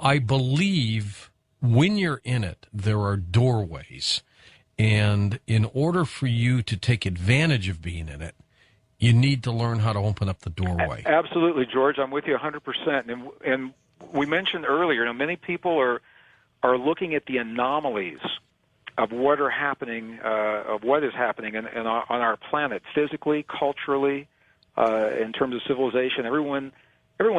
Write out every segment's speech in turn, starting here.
I believe when you're in it, there are doorways. And in order for you to take advantage of being in it, you need to learn how to open up the doorway. Absolutely, George. I'm with you 100%. And we mentioned earlier, many people are looking at the anomalies of what are happening, of what is happening on our planet, physically, culturally, in terms of civilization. Everyone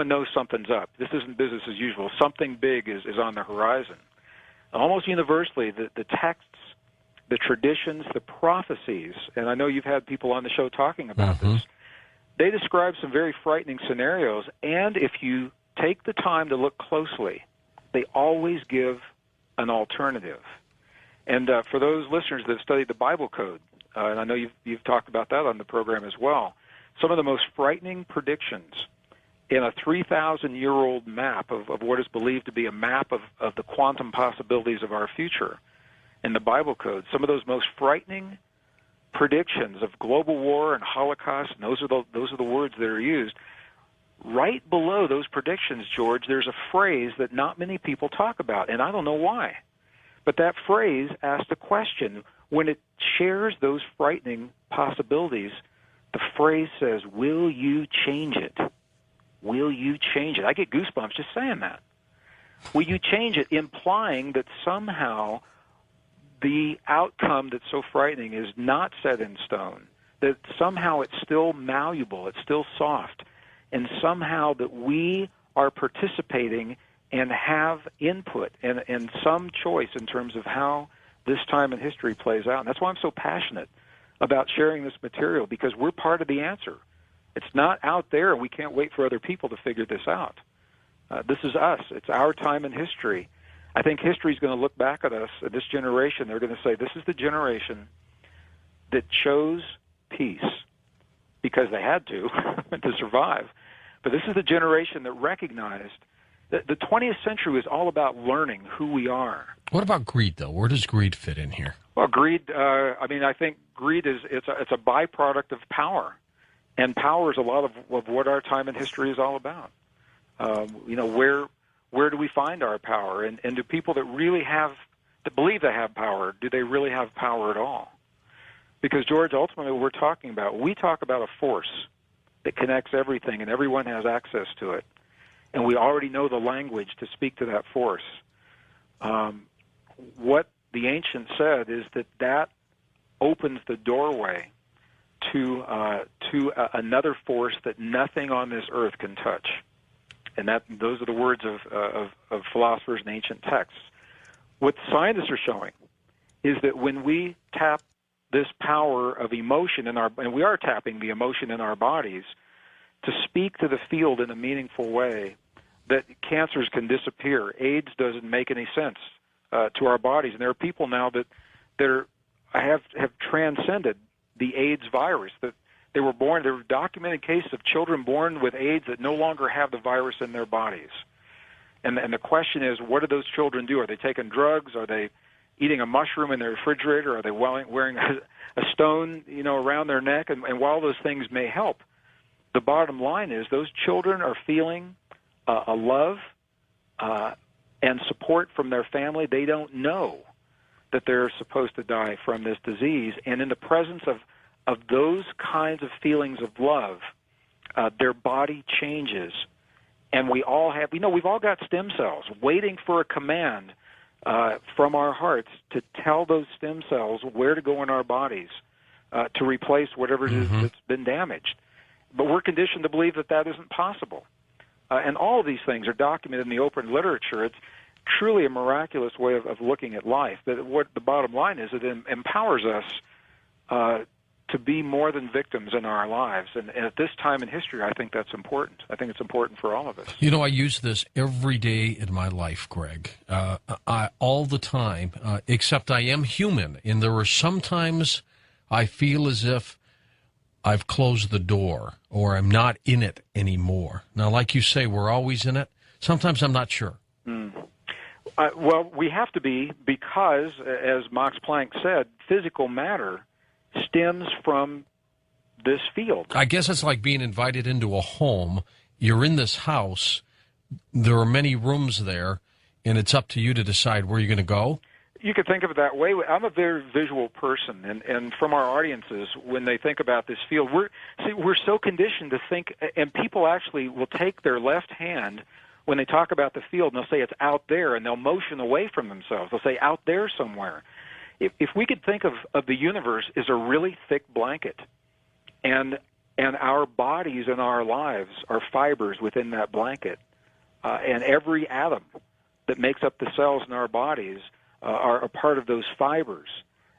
knows something's up. This isn't business as usual. Something big is on the horizon. Almost universally, the texts, the traditions, the prophecies, and I know you've had people on the show talking about this, they describe some very frightening scenarios, and if you take the time to look closely, they always give an alternative. And for those listeners that have studied the Bible code, and I know you've talked about that on the program as well, some of the most frightening predictions in a 3,000-year-old map of what is believed to be a map of the quantum possibilities of our future in the Bible code, some of those most frightening predictions of global war and Holocaust, and those are the words that are used. Right below those predictions, George, there's a phrase that not many people talk about, and I don't know why. But that phrase asks a question. When it shares those frightening possibilities, the phrase says, "Will you change it? Will you change it?" I get goosebumps just saying that. Will you change it? Implying that somehow the outcome that's so frightening is not set in stone, that somehow it's still malleable, it's still soft, and somehow that we are participating and have input and some choice in terms of how this time in history plays out. And that's why I'm so passionate about sharing this material, because we're part of the answer. It's not out there, and we can't wait for other people to figure this out. This is us. It's our time in history. I think history is going to look back at us, at this generation. They're going to say, this is the generation that chose peace because they had to survive. But this is the generation that recognized that the 20th century was all about learning who we are. What about greed, though? Where does greed fit in here? Well, greed, I think greed it's a byproduct of power. And power is a lot of what our time in history is all about. Where do we find our power? And do people that believe they have power, do they really have power at all? Because, George, ultimately what we talk about a force that connects everything and everyone has access to it. And we already know the language to speak to that force. What the ancients said is that opens the doorway to another force that nothing on this earth can touch. And those are the words of philosophers in ancient texts. What scientists are showing is that when we tap this power of emotion and we are tapping the emotion in our bodies to speak to the field in a meaningful way, that cancers can disappear. AIDS doesn't make any sense to our bodies. And there are people now that have transcended the AIDS virus, that there were documented cases of children born with AIDS that no longer have the virus in their bodies. And the question is, what do those children do? Are they taking drugs? Are they eating a mushroom in their refrigerator? Are they wearing a stone, around their neck? And while those things may help, the bottom line is those children are feeling a love and support from their family. They don't know that they're supposed to die from this disease. And in the presence of those kinds of feelings of love, their body changes. And we all have, we've all got stem cells waiting for a command from our hearts to tell those stem cells where to go in our bodies to replace whatever it is that's been damaged. But we're conditioned to believe that isn't possible. And all of these things are documented in the open literature. It's truly a miraculous way of looking at life. But what the bottom line is, it empowers us to be more than victims in our lives. And at this time in history, I think that's important. I think it's important for all of us. I use this every day in my life, Greg, all the time, except I am human. And there are sometimes I feel as if I've closed the door or I'm not in it anymore. Now, like you say, we're always in it. Sometimes I'm not sure. Well, we have to be because, as Max Planck said, physical matter stems from this field. I guess it's like being invited into a home. You're in this house. There are many rooms there. and it's up to you to decide where you're going to go? You could think of it that way. I'm a very visual person, and from our audiences, when they think about this field, we're so conditioned to think, and people actually will take their left hand when they talk about the field, and they'll say it's out there, and they'll motion away from themselves. They'll say out there somewhere. If we could think of the universe as a really thick blanket, and our bodies and our lives are fibers within that blanket, and every atom that makes up the cells in our bodies are a part of those fibers.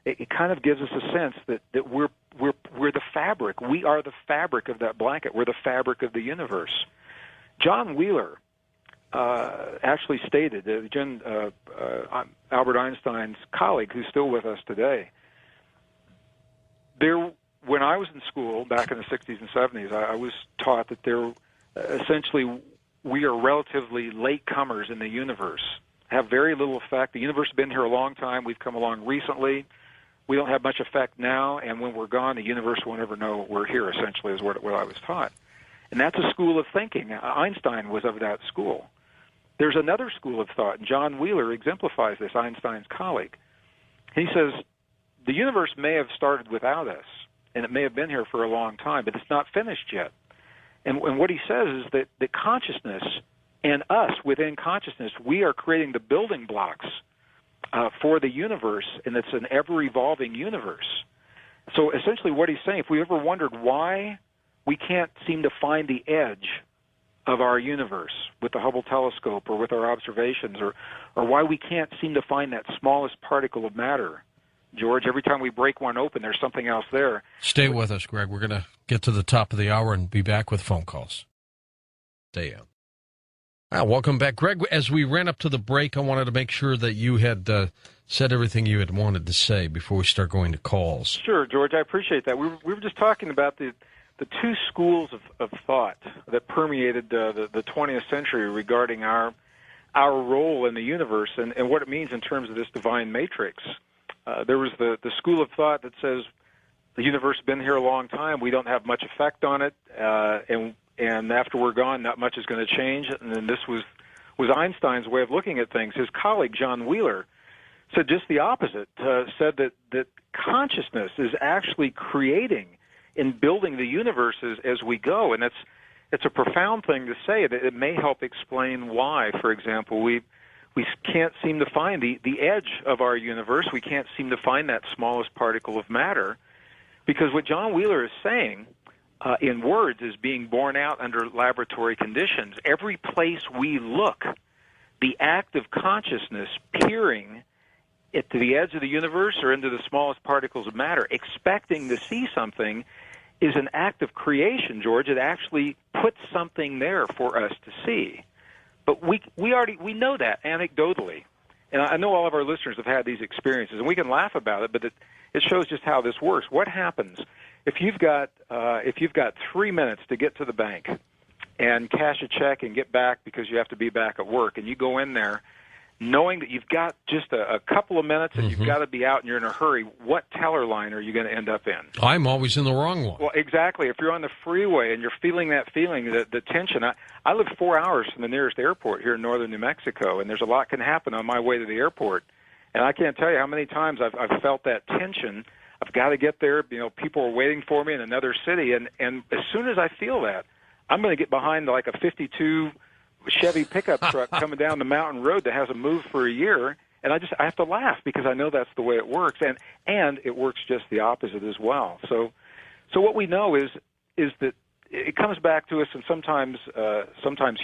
It kind of gives us a sense that we're the fabric. We are the fabric of that blanket. We're the fabric of the universe. John Wheeler actually stated, Albert Einstein's colleague, who's still with us today, when I was in school back in the 60s and 70s, I was taught that essentially we are relatively latecomers in the universe, have very little effect. The universe has been here a long time. We've come along recently. We don't have much effect now, and when we're gone, the universe won't ever know we're here, essentially, is what I was taught. And that's a school of thinking. Einstein was of that school. There's another school of thought, and John Wheeler exemplifies this, Einstein's colleague. He says, the universe may have started without us, and it may have been here for a long time, but it's not finished yet. And what he says is that consciousness and us within consciousness, we are creating the building blocks for the universe, and it's an ever-evolving universe. So essentially what he's saying, if we ever wondered why we can't seem to find the edge of our universe with the Hubble telescope or with our observations, or why we can't seem to find that smallest particle of matter, George, every time we break one open, there's something else there. Stay with us, Greg. We're going to get to the top of the hour and be back with phone calls. Stay on. Welcome back, Greg. As we ran up to the break, I wanted to make sure that you had said everything you had wanted to say before we start going to calls. Sure, George. I appreciate that. We were just talking about the two schools of thought that permeated the 20th century regarding our role in the universe and what it means in terms of this divine matrix. There was the school of thought that says the universe has been here a long time. We don't have much effect on it, and after we're gone, not much is going to change. And then this was Einstein's way of looking at things. His colleague, John Wheeler, said just the opposite, said that consciousness is actually creating and building the universe as we go. And it's a profound thing to say. That it may help explain why, for example, we can't seem to find the edge of our universe. We can't seem to find that smallest particle of matter, because what John Wheeler is saying in words is being borne out under laboratory conditions. Every place we look, the act of consciousness peering to the edge of the universe or into the smallest particles of matter, expecting to see something, is an act of creation, George. It actually puts something there for us to see. But we know that anecdotally, and I know all of our listeners have had these experiences, and we can laugh about it, but it shows just how this works. What happens if you've got 3 minutes to get to the bank and cash a check and get back because you have to be back at work, and you go in there knowing that you've got just a couple of minutes and you've got to be out and you're in a hurry? What teller line are you going to end up in? I'm always in the wrong one. Well, exactly. If you're on the freeway and you're feeling that feeling, the tension. I live 4 hours from the nearest airport here in northern New Mexico, and there's a lot can happen on my way to the airport. And I can't tell you how many times I've felt that tension. I've got to get there. People are waiting for me in another city, and as soon as I feel that, I'm going to get behind like a 52 Chevy pickup truck coming down the mountain road that hasn't moved for a year, and I have to laugh because I know that's the way it works, and it works just the opposite as well. So what we know is that it comes back to us in sometimes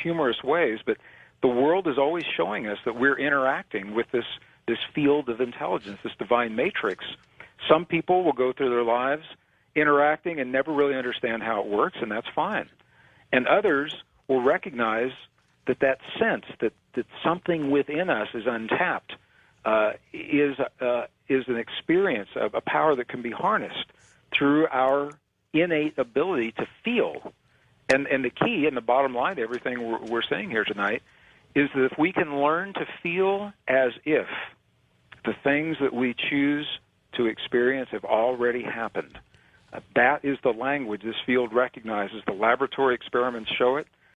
humorous ways, but the world is always showing us that we're interacting with this field of intelligence, this divine matrix. Some people will go through their lives interacting and never really understand how it works, and that's fine. And others will recognize that sense that something within us is untapped is an experience, a power that can be harnessed through our innate ability to feel. And the key and the bottom line to everything we're saying here tonight is that if we can learn to feel as if the things that we choose to experience have already happened, that is the language this field recognizes. The laboratory experiments show it.